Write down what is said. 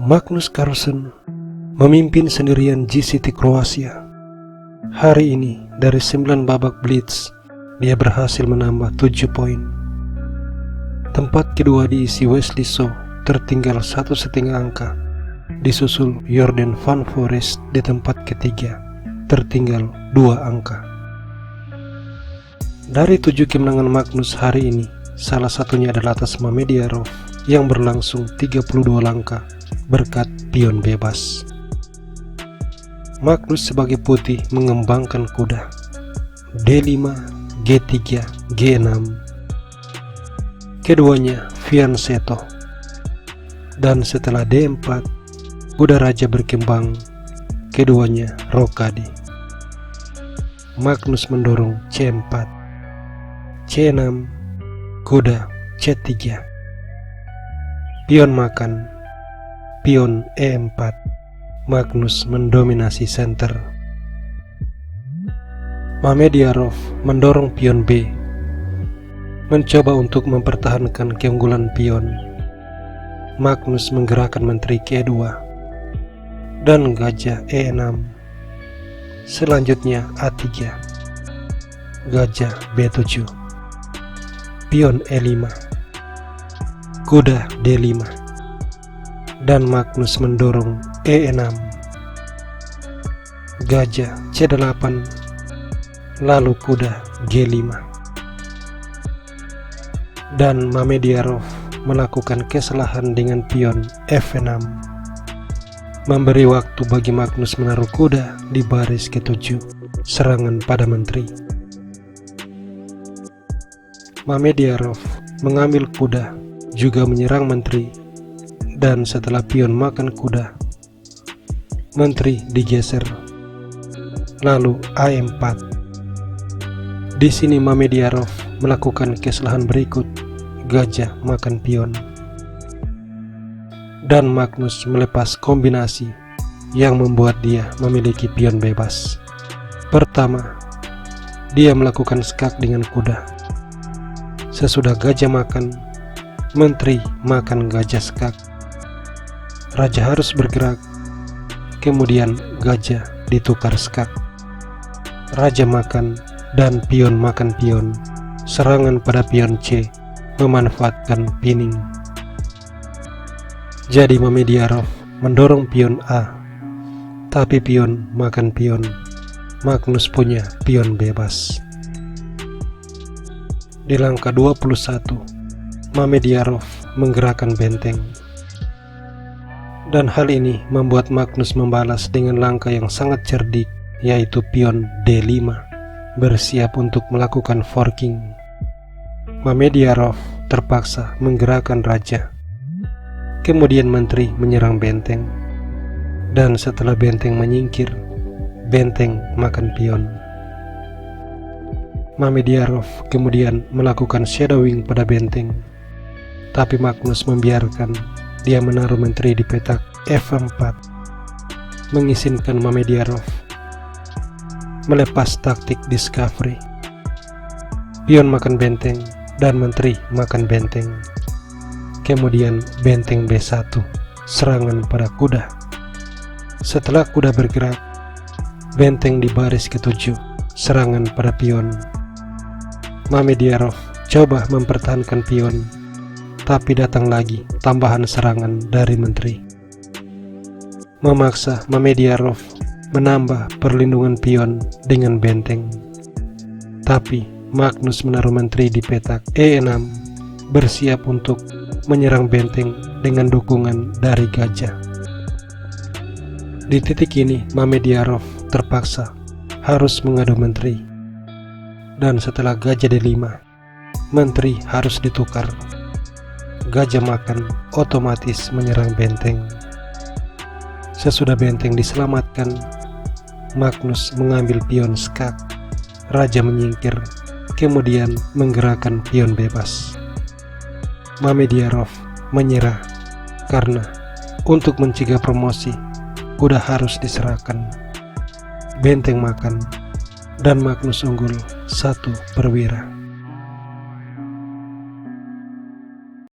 Magnus Carlsen memimpin sendirian GCT Kroasia. Hari ini dari 9 babak blitz, dia berhasil menambah 7 poin. Tempat kedua diisi Wesley So, tertinggal 1,5 angka. Disusul Jordan Van Foreest di tempat ketiga, tertinggal 2 angka. Dari 7 kemenangan Magnus hari ini, salah satunya adalah atas Mamediarov yang berlangsung 32 langkah berkat pion bebas. Magnus sebagai putih mengembangkan kuda D5, G3, G6. Keduanya Fianchetto. Dan setelah D4, kuda raja berkembang, keduanya Rocade. Magnus mendorong C4, C6, kuda C3. Pion makan, pion E4. Magnus mendominasi center. Mamediarov mendorong pion B, mencoba untuk mempertahankan keunggulan pion. Magnus menggerakkan menteri ke E2 dan gajah E6. Selanjutnya A3, gajah B7, pion E5, kuda D5, dan Magnus mendorong E6, gajah C8, lalu kuda G5. Dan Mamediarov melakukan kesalahan dengan pion F6, memberi waktu bagi Magnus menaruh kuda di baris ke-7, serangan pada menteri. Mamediarov mengambil kuda, juga menyerang menteri, dan setelah pion makan kuda, menteri digeser. Lalu A4. Di sini Mamediarov melakukan kesalahan berikut, gajah makan pion. Dan Magnus melepas kombinasi yang membuat dia memiliki pion bebas. Pertama, dia melakukan skak dengan kuda. Sesudah gajah makan, menteri makan gajah skak. Raja harus bergerak, kemudian gajah ditukar skak. Raja makan dan pion makan pion. Serangan pada pion C memanfaatkan pinning. Jadi Mamediarov mendorong pion A, tapi pion makan pion. Magnus punya pion bebas. Di langkah 21, Mamediarov menggerakkan benteng. Dan hal ini membuat Magnus membalas dengan langkah yang sangat cerdik, yaitu pion D5, bersiap untuk melakukan forking. Mamediarov terpaksa menggerakkan raja. Kemudian menteri menyerang benteng. Dan setelah benteng menyingkir, benteng makan pion. Mamediarov kemudian melakukan shadowing pada benteng, tapi Magnus membiarkan. Dia menaruh menteri di petak F4, mengizinkan Mamediarov melepas taktik discovery. Pion makan benteng dan menteri makan benteng. Kemudian benteng B1, serangan pada kuda. Setelah kuda bergerak, benteng di baris ke-7, serangan pada pion. Mamediarov coba mempertahankan pion, tapi datang lagi tambahan serangan dari menteri, memaksa Mamediarov menambah perlindungan pion dengan benteng. Tapi Magnus menaruh menteri di petak E6, bersiap untuk menyerang benteng dengan dukungan dari gajah. Di titik ini Mamediarov terpaksa harus mengadu menteri, dan setelah gajah D5, menteri harus ditukar. Gajah makan otomatis menyerang benteng. Sesudah benteng diselamatkan, Magnus mengambil pion skak. Raja menyingkir, kemudian menggerakkan pion bebas. Mamediarov menyerah karena untuk mencegah promosi, kuda harus diserahkan. Benteng makan, dan Magnus unggul 1 perwira.